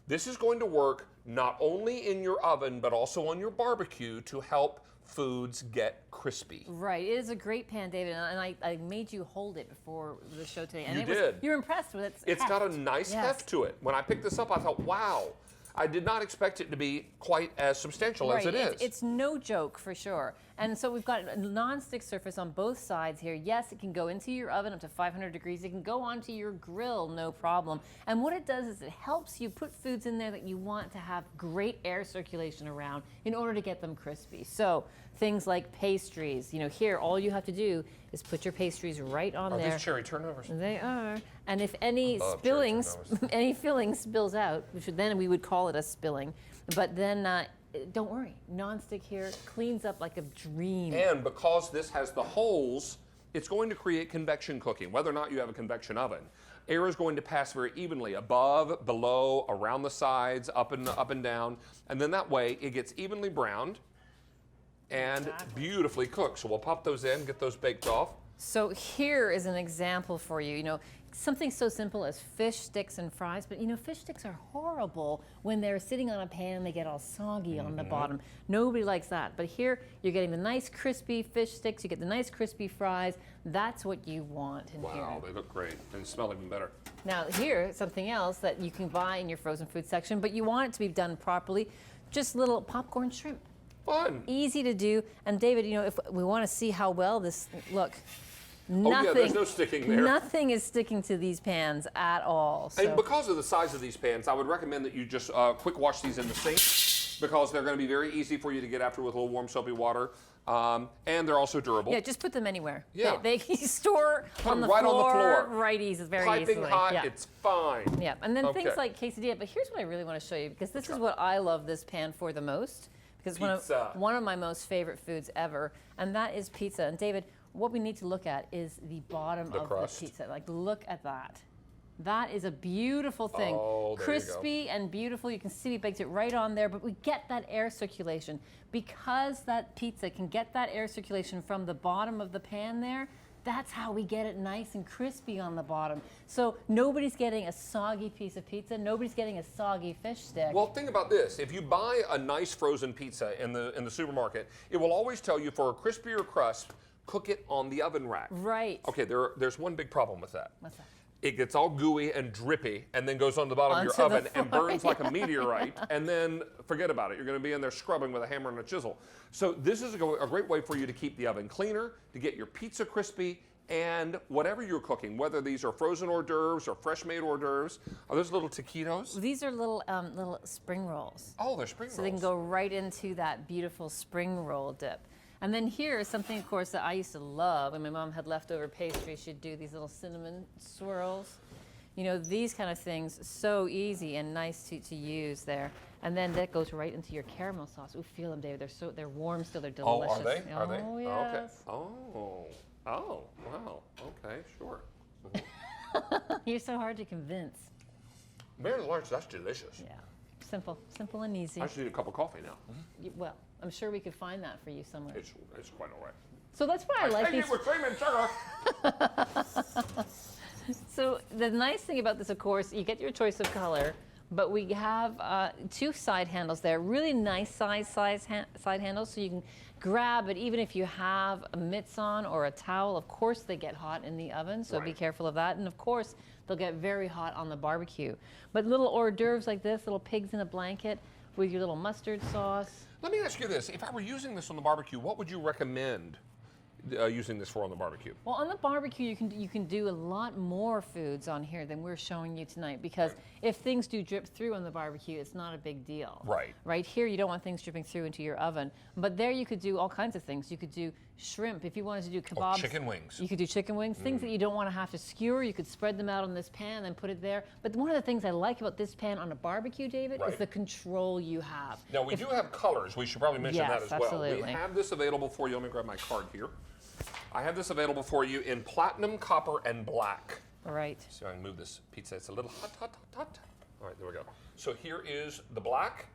This is going to work not only in your oven, but also on your barbecue to help foods get crispy. Right. It is a great pan, David, and I made you hold it before the show today. And You did. You were impressed with its It's heft. got a nice heft to it. When I picked this up, I thought, wow, I did not expect it to be quite as substantial as it is. It's no joke for sure. And so we've got a non-stick surface on both sides here. Yes, it can go into your oven up to 500 degrees. It can go onto your grill, no problem. And what it does is it helps you put foods in there that you want to have great air circulation around in order to get them crispy. So things like pastries, you know, here all you have to do is put your pastries right on there. Are these cherry turnovers? They are. And if any filling spills out, which then we would call it a spilling, but then don't worry, non-stick here cleans up like a dream. And because this has the holes, it's going to create convection cooking, whether or not you have a convection oven. Air is going to pass very evenly, above, below, around the sides, up and down, and then that way it gets evenly browned and beautifully cooked. So we'll pop those in, get those baked off. So here is an example for you. You know, something so simple as fish sticks and fries, but you know, fish sticks are horrible when they're sitting on a pan and they get all soggy on the bottom. Nobody likes that. But here, you're getting the nice crispy fish sticks, you get the nice crispy fries. That's what you want in here. Wow, they look great and smell even better. Now here, something else that you can buy in your frozen food section, but you want it to be done properly, just little popcorn shrimp. Fun. Easy to do. And David, you know, if we want to see how well this, look, Oh yeah, there's no sticking there. Nothing is sticking to these pans at all. So. And because of the size of these pans, I would recommend that you just quick wash these in the sink because they're going to be very easy for you to get after with a little warm soapy water. And they're also durable. Yeah, just put them anywhere. Yeah. They store on the, right floor, on the floor. Right easy, very Piping easily. hot, Yeah. it's fine. Yeah, and then things like quesadilla. But here's what I really want to show you, because this is what I love this pan for the most. Because one of my most favorite foods ever, and that is pizza. And David, what we need to look at is the bottom of crust. the pizza. Like, look at that. That is a beautiful thing. Oh, there Crispy you go. and beautiful. You can see we baked it right on there, but we get that air circulation. Because that pizza can get that air circulation from the bottom of the pan there, that's how we get it nice and crispy on the bottom. So nobody's getting a soggy piece of pizza. Nobody's getting a soggy fish stick. Well, think about this. If you buy a nice frozen pizza in the supermarket, it will always tell you for a crispier crust, cook it on the oven rack. Right. Okay, there's one big problem with that. What's that? It gets all gooey and drippy and then goes on the bottom of your oven and burns like a meteorite, and then forget about it. You're going to be in there scrubbing with a hammer and a chisel. So this is a great way for you to keep the oven cleaner, to get your pizza crispy, and whatever you're cooking, whether these are frozen hors d'oeuvres or fresh-made hors d'oeuvres. Are those little taquitos? These are little spring rolls. Oh, they're spring rolls. So they can go right into that beautiful spring roll dip. And then here is something, of course, that I used to love. When my mom had leftover pastry, she'd do these little cinnamon swirls. You know, these kind of things, so easy and nice to use there. And then that goes right into your caramel sauce. Ooh, feel them, David. They're warm still. They're delicious. Oh, are they? Are they? Oh, yes. Oh, okay. Oh, wow. Okay, sure. You're so hard to convince. Very large, that's delicious. Yeah, simple and easy. I should need a cup of coffee now. Well, I'm sure we could find that for you somewhere. It's quite all right. So that's why I like these. It with cream and sugar. So the nice thing about this, of course, you get your choice of color, but we have two side handles there, really nice side handles, so you can grab it even if you have a mitts on or a towel. Of course, they get hot in the oven, so be careful of that. And of course, they'll get very hot on the barbecue. But little hors d'oeuvres like this, little pigs in a blanket with your little mustard sauce. Let me ask you this. If I were using this on the barbecue, what would you recommend using this for on the barbecue? Well, on the barbecue, you can do a lot more foods on here than we're showing you tonight, because if things do drip through on the barbecue, it's not a big deal. Right. Right here, you don't want things dripping through into your oven. But there you could do all kinds of things. You could do shrimp. If you wanted to do kebabs. Oh, chicken wings. You could do chicken wings. Things that you don't want to have to skewer, you could spread them out on this pan and put it there. But one of the things I like about this pan on a barbecue, David, is the control you have. Now, we do have colors. We should probably mention that as well. Absolutely. We have this available for you. Let me grab my card here. I have this available for you in platinum, copper, and black. All right. So I can move this pizza. It's a little hot. All right, there we go. So here is the black,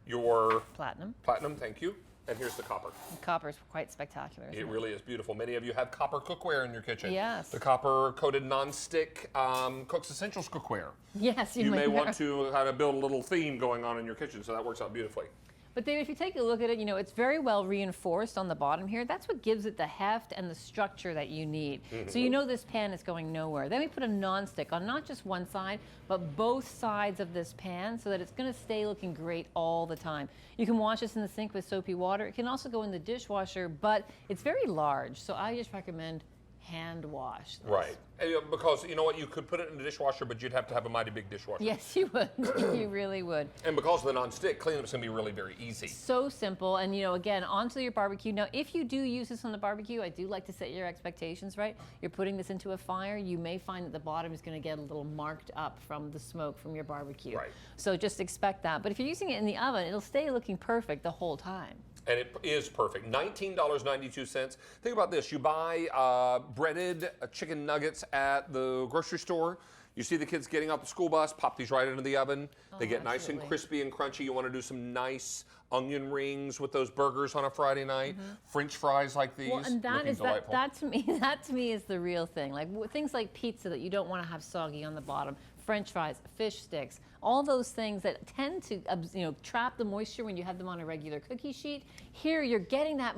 your Platinum. Platinum, thank you. And here's the copper. The copper's quite spectacular. It really is beautiful. Many of you have copper cookware in your kitchen. Yes. The copper-coated nonstick CooksEssentials cookware. Yes, You may want to kind of build a little theme going on in your kitchen, so that works out beautifully. But David, if you take a look at it, you know, it's very well reinforced on the bottom here. That's what gives it the heft and the structure that you need. So you know this pan is going nowhere. Then we put a nonstick on not just one side, but both sides of this pan so that it's going to stay looking great all the time. You can wash this in the sink with soapy water. It can also go in the dishwasher, but it's very large, so I just recommend hand wash this. Right. And, because you know what, you could put it in the dishwasher, but you'd have to have a mighty big dishwasher. Yes, you would. You really would. And because of the nonstick, cleanup's going to be really very easy. So simple, and you know, again, onto your barbecue. Now, if you do use this on the barbecue, I do like to set your expectations right. You're putting this into a fire, you may find that the bottom is going to get a little marked up from the smoke from your barbecue. Right. So just expect that. But if you're using it in the oven, it'll stay looking perfect the whole time. And it is perfect. $19.92. Think about this. You buy breaded chicken nuggets at the grocery store. You see the kids getting off the school bus, pop these right into the oven. They get nice and crispy and crunchy. You want to do some nice onion rings with those burgers on a Friday night. French fries like these. Well, and that is delightful. that to me is the real thing. Like things like pizza that you don't want to have soggy on the bottom. French fries, fish sticks, all those things that tend to trap the moisture when you have them on a regular cookie sheet. Here you're getting that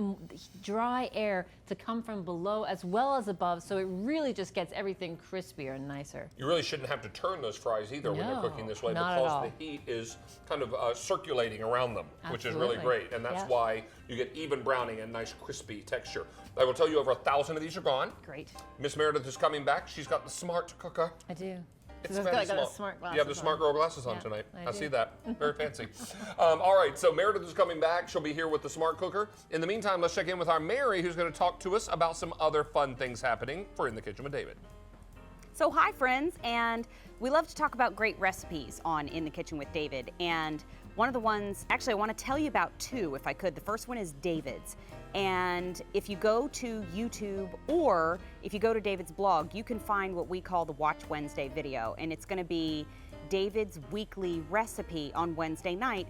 dry air to come from below as well as above, so it really just gets everything crispier and nicer. You really shouldn't have to turn those fries either when they're cooking this way not at because all. the heat is kind of circulating around them, which is really Absolutely. great. And that's Yes. why you get even browning and nice crispy texture. I will tell you over 1,000 of these are gone. Great. Miss Meredith is coming back. She's got the smart cooker. I do. It's I've very got the smart. smart glasses You have the smart on. girl glasses on Yeah, tonight. I see do. that. Very fancy. All right, so Meredith is coming back. She'll be here with the smart cooker. In the meantime, let's check in with our Mary, who's going to talk to us about some other fun things happening for In the Kitchen with David. So hi friends, and we love to talk about great recipes on In the Kitchen with David, and one of the ones, actually I want to tell you about two if I could. The first one is David's, and if you go to YouTube or if you go to David's blog, you can find what we call the Watch Wednesday video, and it's going to be David's weekly recipe on Wednesday night